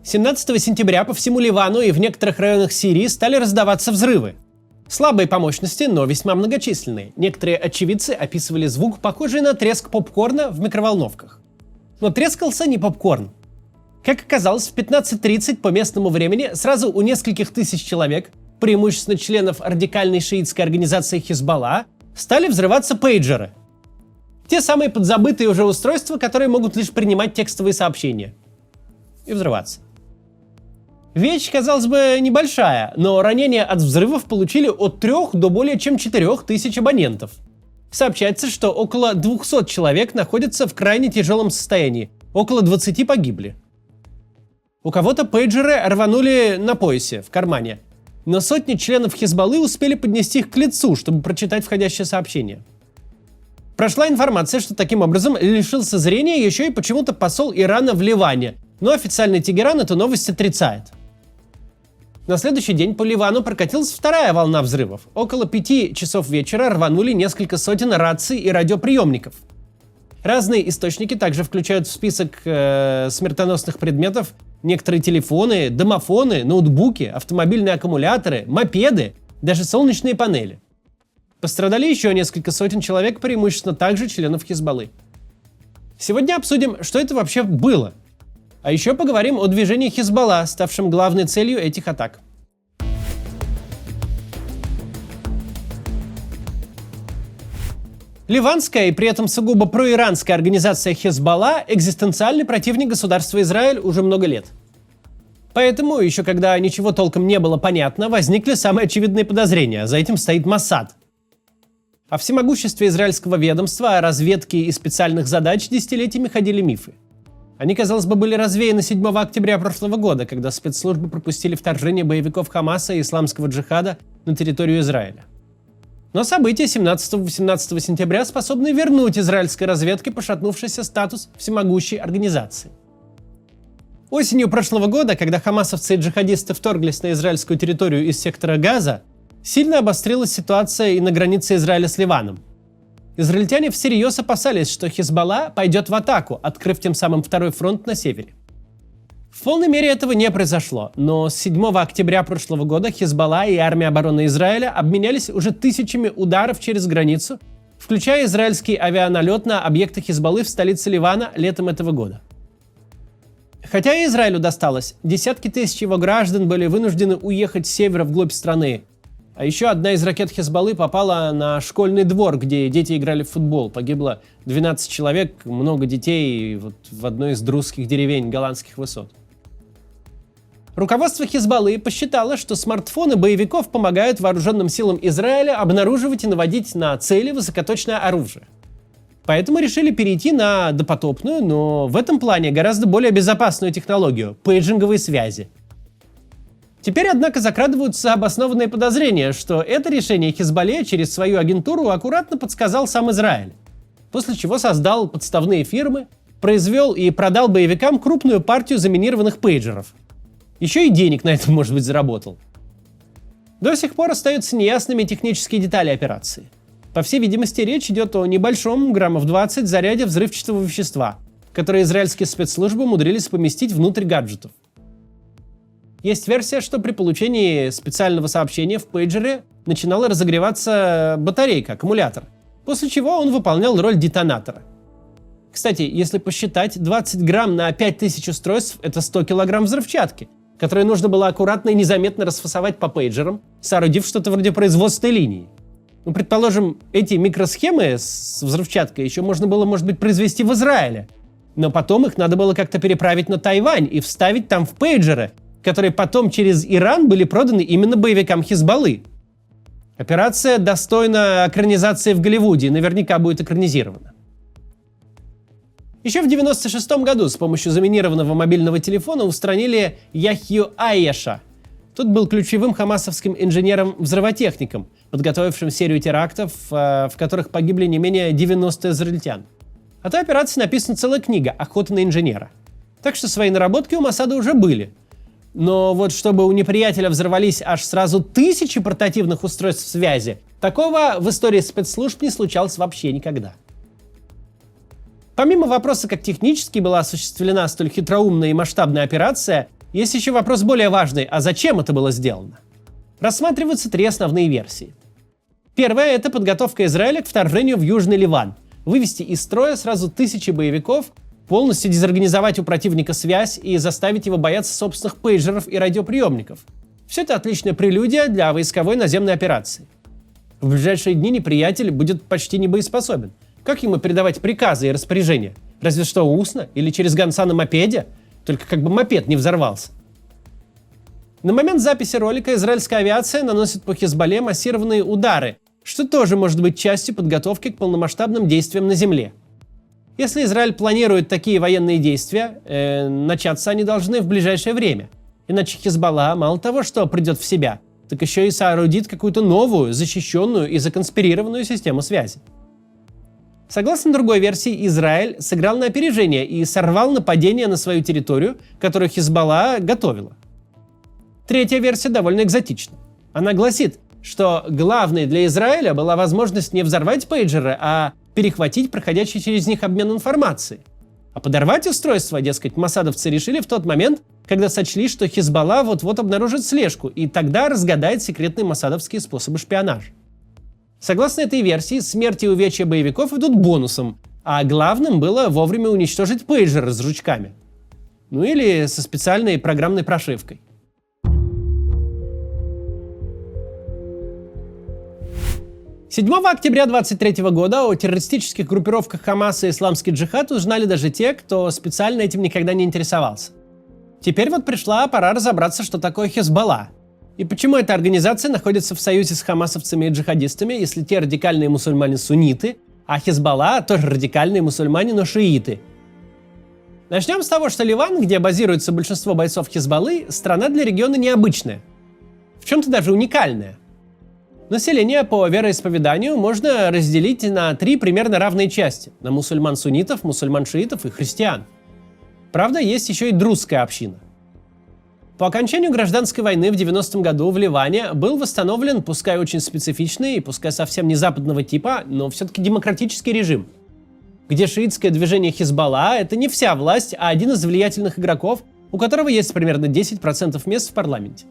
17 сентября по всему Ливану и в некоторых районах Сирии стали раздаваться взрывы. Слабые по мощности, но весьма многочисленные. Некоторые очевидцы описывали звук, похожий на треск попкорна в микроволновках. Но трескался не попкорн. Как оказалось, в 15:30 по местному времени сразу у нескольких тысяч человек, преимущественно членов радикальной шиитской организации Хизбалла, стали взрываться пейджеры. Те самые подзабытые уже устройства, которые могут лишь принимать текстовые сообщения. И взрываться. Вещь, казалось бы, небольшая, но ранения от взрывов получили от 3 до более чем 4 тысяч абонентов. Сообщается, что около 200 человек находятся в крайне тяжелом состоянии, около 20 погибли. У кого-то пейджеры рванули на поясе, в кармане, но сотни членов Хизбаллы успели поднести их к лицу, чтобы прочитать входящее сообщение. Прошла информация, что таким образом лишился зрения еще и почему-то посол Ирана в Ливане, но официальный Тегеран эту новость отрицает. На следующий день по Ливану прокатилась вторая волна взрывов. Около 5 часов вечера рванули несколько сотен раций и радиоприемников. Разные источники также включают в список смертоносных предметов некоторые телефоны, домофоны, ноутбуки, автомобильные аккумуляторы, мопеды, даже солнечные панели. Пострадали еще несколько сотен человек, преимущественно также членов Хизбаллы. Сегодня обсудим, что это вообще было. А еще поговорим о движении Хизбалла, ставшем главной целью этих атак. Ливанская и при этом сугубо проиранская организация Хизбалла – экзистенциальный противник государства Израиль уже много лет. Поэтому, еще когда ничего толком не было понятно, возникли самые очевидные подозрения. За этим стоит Моссад. О всемогуществе израильского ведомства, о разведке и специальных задач десятилетиями ходили мифы. Они, казалось бы, были развеяны 7 октября прошлого года, когда спецслужбы пропустили вторжение боевиков Хамаса и исламского джихада на территорию Израиля. Но события 17-18 сентября способны вернуть израильской разведке пошатнувшийся статус всемогущей организации. Осенью прошлого года, когда хамасовцы и джихадисты вторглись на израильскую территорию из сектора Газа, сильно обострилась ситуация и на границе Израиля с Ливаном. Израильтяне всерьез опасались, что Хизбалла пойдет в атаку, открыв тем самым второй фронт на севере. В полной мере этого не произошло, но с 7 октября прошлого года Хизбалла и армия обороны Израиля обменялись уже тысячами ударов через границу, включая израильский авианалет на объекты Хизбаллы в столице Ливана летом этого года. Хотя и Израилю досталось, десятки тысяч его граждан были вынуждены уехать с севера вглубь страны. А еще одна из ракет Хизбаллы попала на школьный двор, где дети играли в футбол. Погибло 12 человек, много детей в одной из друзских деревень голландских высот. Руководство Хизбаллы посчитало, что смартфоны боевиков помогают вооруженным силам Израиля обнаруживать и наводить на цели высокоточное оружие. Поэтому решили перейти на допотопную, но в этом плане гораздо более безопасную технологию – пейджинговые связи. Теперь, однако, закрадываются обоснованные подозрения, что это решение Хизбалле через свою агентуру аккуратно подсказал сам Израиль, после чего создал подставные фирмы, произвел и продал боевикам крупную партию заминированных пейджеров. Еще и денег на этом, может быть, заработал. До сих пор остаются неясными технические детали операции. По всей видимости, речь идет о небольшом, граммов 20, заряде взрывчатого вещества, которое израильские спецслужбы умудрились поместить внутрь гаджетов. Есть версия, что при получении специального сообщения в пейджере начинала разогреваться батарейка, аккумулятор, после чего он выполнял роль детонатора. Кстати, если посчитать, 20 грамм на 5000 устройств – это 100 килограмм взрывчатки, которые нужно было аккуратно и незаметно расфасовать по пейджерам, соорудив что-то вроде производственной линии. Ну, предположим, эти микросхемы с взрывчаткой еще можно было, может быть, произвести в Израиле, но потом их надо было как-то переправить на Тайвань и вставить там в пейджеры, которые потом через Иран были проданы именно боевикам Хизбаллы. Операция достойна экранизации в Голливуде и наверняка будет экранизирована. Еще в 1996 году с помощью заминированного мобильного телефона устранили Яхью Айеша. Тот был ключевым хамасовским инженером-взрывотехником, подготовившим серию терактов, в которых погибли не менее 90 израильтян. О той операции написана целая книга «Охота на инженера». Так что свои наработки у Моссада уже были. Но вот чтобы у неприятеля взорвались аж сразу 1000 портативных устройств связи, такого в истории спецслужб не случалось вообще никогда. Помимо вопроса, как технически была осуществлена столь хитроумная и масштабная операция, Есть еще вопрос более важный, а зачем это было сделано? Рассматриваются три основные версии. Первая – это подготовка Израиля к вторжению в Южный Ливан, вывести из строя сразу тысячи боевиков, полностью дезорганизовать у противника связь и заставить его бояться собственных пейджеров и радиоприемников. Все это отличная прелюдия для войсковой наземной операции. В ближайшие дни неприятель будет почти не боеспособен. Как ему передавать приказы и распоряжения? Разве что устно или через гонца на мопеде? Только как бы мопед не взорвался. На момент записи ролика израильская авиация наносит по Хизбалле массированные удары, что тоже может быть частью подготовки к полномасштабным действиям на земле. Если Израиль планирует такие военные действия, начаться они должны в ближайшее время. Иначе Хизбалла мало того, что придет в себя, так еще и соорудит какую-то новую, защищенную и законспирированную систему связи. Согласно другой версии, Израиль сыграл на опережение и сорвал нападение на свою территорию, которую Хизбалла готовила. Третья версия довольно экзотична. Она гласит, что главной для Израиля была возможность не взорвать пейджеры, а перехватить проходящий через них обмен информацией. А подорвать устройство, дескать, моссадовцы решили в тот момент, когда сочли, что Хизбалла вот-вот обнаружит слежку, и тогда разгадает секретные моссадовские способы шпионажа. Согласно этой версии, смерти и увечья боевиков идут бонусом, а главным было вовремя уничтожить пейджеры с жучками. Ну или со специальной программной прошивкой. Седьмого октября 2023 года о террористических группировках Хамас и Исламский джихад узнали даже те, кто специально этим никогда не интересовался. Теперь вот пришла пора разобраться, что такое Хизбалла. И почему эта организация находится в союзе с хамасовцами и джихадистами, если те радикальные мусульмане сунниты, а Хизбалла тоже радикальные мусульмане, но шииты. Начнем с того, что Ливан, где базируется большинство бойцов Хизбаллы, страна для региона необычная. В чем-то даже уникальная. Население по вероисповеданию можно разделить на три примерно равные части – на мусульман-суннитов, мусульман-шиитов и христиан. Правда, есть еще и друзская община. По окончанию гражданской войны в 90-м году в Ливане был восстановлен, пускай очень специфичный и пускай совсем не западного типа, но все-таки демократический режим, где шиитское движение Хизбалла – это не вся власть, а один из влиятельных игроков, у которого есть примерно 10% мест в парламенте.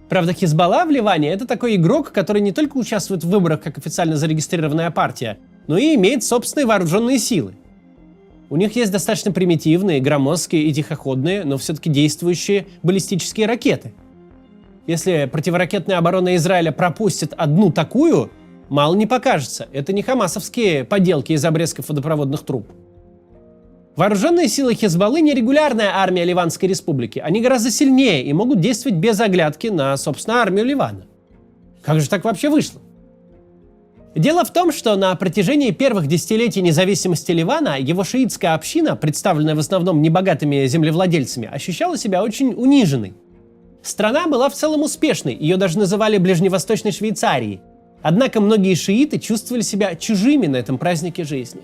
Правда, Хизбалла в Ливане – это такой игрок, который не только участвует в выборах как официально зарегистрированная партия, но и имеет собственные вооруженные силы. У них есть достаточно примитивные, громоздкие и тихоходные, но все-таки действующие баллистические ракеты. Если противоракетная оборона Израиля пропустит одну такую, мало не покажется. Это не хамасовские поделки из обрезков водопроводных труб. Вооруженные силы Хизбаллы не регулярная армия Ливанской республики. Они гораздо сильнее и могут действовать без оглядки на, собственно, армию Ливана. Как же так вообще вышло? Дело в том, что на протяжении первых десятилетий независимости Ливана его шиитская община, представленная в основном небогатыми землевладельцами, ощущала себя очень униженной. Страна была в целом успешной, ее даже называли Ближневосточной Швейцарией. Однако многие шииты чувствовали себя чужими на этом празднике жизни.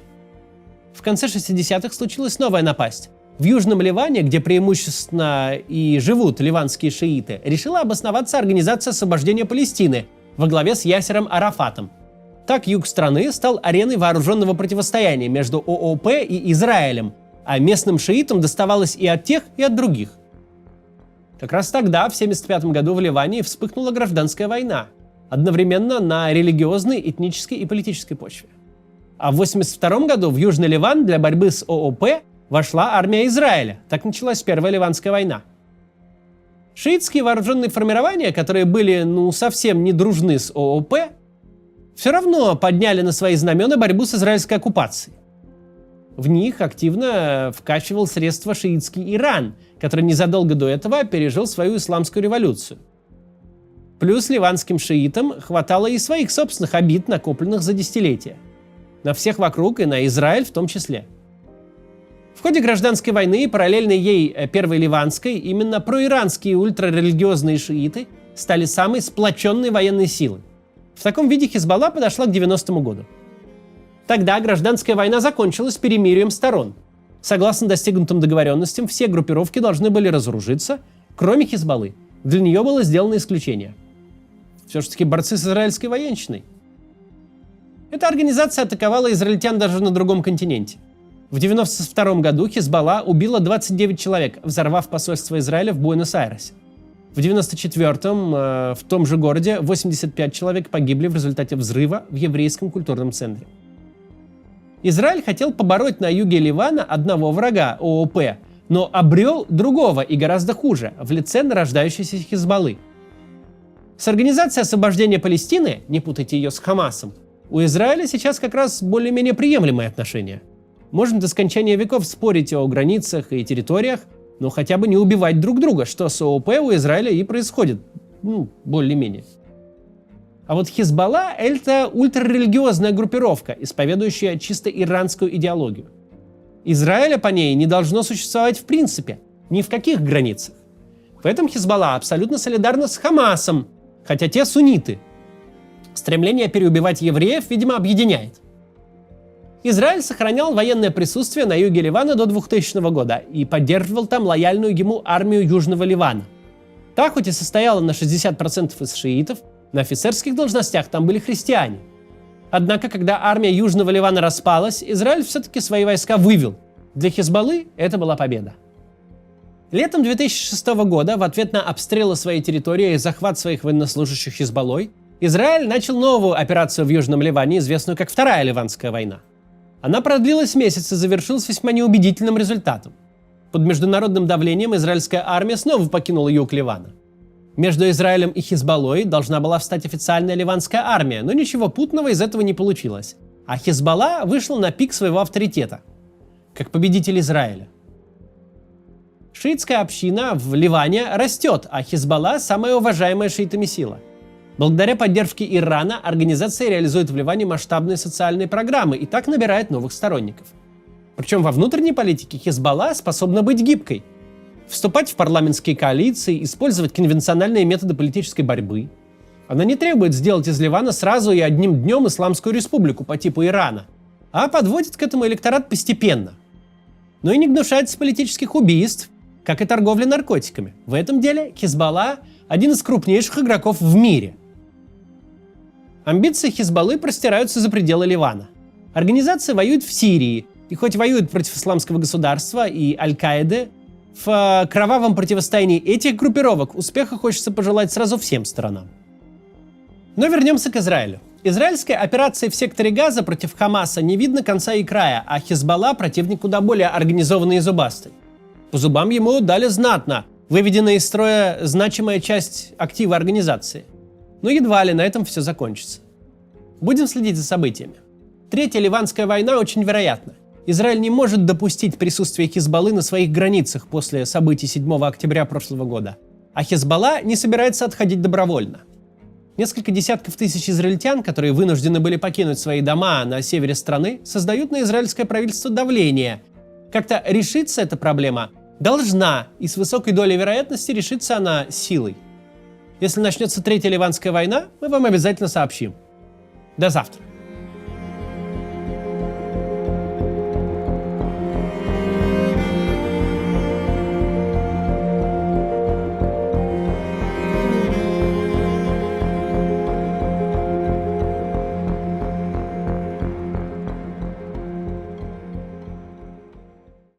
В конце 60-х случилась новая напасть. В Южном Ливане, где преимущественно и живут ливанские шииты, решила обосноваться Организация освобождения Палестины во главе с Ясером Арафатом. Так юг страны стал ареной вооруженного противостояния между ООП и Израилем, а местным шиитам доставалось и от тех, и от других. Как раз тогда, в 1975 году, в Ливане вспыхнула гражданская война, одновременно на религиозной, этнической и политической почве. А в 1982 году в Южный Ливан для борьбы с ООП вошла армия Израиля. Так началась Первая Ливанская война. Шиитские вооруженные формирования, которые были совсем не дружны с ООП, все равно подняли на свои знамена борьбу с израильской оккупацией. В них активно вкачивал средства шиитский Иран, который незадолго до этого пережил свою исламскую революцию. Плюс ливанским шиитам хватало и своих собственных обид, накопленных за десятилетия. На всех вокруг и на Израиль в том числе. В ходе гражданской войны и параллельно ей Первой Ливанской именно проиранские ультрарелигиозные шииты стали самой сплоченной военной силой. В таком виде Хизбалла подошла к 90-му году. Тогда гражданская война закончилась перемирием сторон. Согласно достигнутым договоренностям, все группировки должны были разоружиться, кроме Хизбаллы. Для нее было сделано исключение. Все-таки борцы с израильской военщиной. Эта организация атаковала израильтян даже на другом континенте. В 1992 году Хизбалла убила 29 человек, взорвав посольство Израиля в Буэнос-Айресе. В 1994-м в том же городе 85 человек погибли в результате взрыва в еврейском культурном центре. Израиль хотел побороть на юге Ливана одного врага – ООП, но обрел другого и гораздо хуже в лице нарождающейся Хизбаллы. С Организацией освобождения Палестины, не путайте ее с Хамасом, у Израиля сейчас как раз более-менее приемлемые отношения. Можно до скончания веков спорить о границах и территориях, но хотя бы не убивать друг друга, что с ООП у Израиля и происходит, более-менее. А вот Хизбалла – это ультрарелигиозная группировка, исповедующая чисто иранскую идеологию. Израиля по ней не должно существовать в принципе, ни в каких границах. В этом Хизбалла абсолютно солидарна с Хамасом, хотя те сунниты. Стремление переубивать евреев, видимо, объединяет. Израиль сохранял военное присутствие на юге Ливана до 2000 года и поддерживал там лояльную ему армию Южного Ливана. Та хоть и состояла на 60% из шиитов, на офицерских должностях там были христиане. Однако, когда армия Южного Ливана распалась, Израиль все-таки свои войска вывел. Для Хизбаллы это была победа. Летом 2006 года, в ответ на обстрелы своей территории и захват своих военнослужащих Хизбаллой, Израиль начал новую операцию в Южном Ливане, известную как Вторая Ливанская война. Она продлилась месяц и завершилась весьма неубедительным результатом. Под международным давлением израильская армия снова покинула юг Ливана. Между Израилем и Хизбаллой должна была встать официальная ливанская армия, но ничего путного из этого не получилось. А Хизбалла вышла на пик своего авторитета, как победитель Израиля. Шиитская община в Ливане растет, а Хизбалла – самая уважаемая шиитами сила. Благодаря поддержке Ирана организация реализует в Ливане масштабные социальные программы и так набирает новых сторонников. Причем во внутренней политике Хизбалла способна быть гибкой. Вступать в парламентские коалиции, использовать конвенциональные методы политической борьбы. Она не требует сделать из Ливана сразу и одним днем исламскую республику по типу Ирана, а подводит к этому электорат постепенно. Но и не гнушается политических убийств, как и торговля наркотиками. В этом деле Хизбалла – один из крупнейших игроков в мире. Амбиции Хизбаллы простираются за пределы Ливана. Организация воюет в Сирии, и хоть воюет против исламского государства и Аль-Каиды, в кровавом противостоянии этих группировок успеха хочется пожелать сразу всем сторонам. Но вернемся к Израилю. Израильской операции в секторе Газа против Хамаса не видно конца и края, а Хизбалла противник куда более организованный и зубастый. По зубам ему дали знатно, выведенная из строя значимая часть актива организации. Но едва ли на этом все закончится. Будем следить за событиями. Третья Ливанская война очень вероятна. Израиль не может допустить присутствия Хизбаллы на своих границах после событий 7 октября прошлого года. А Хизбалла не собирается отходить добровольно. Несколько десятков тысяч израильтян, которые вынуждены были покинуть свои дома на севере страны, создают на израильское правительство давление. Как-то решиться эта проблема должна, и с высокой долей вероятности решится она силой. Если начнется Третья Ливанская война, мы вам обязательно сообщим. До завтра.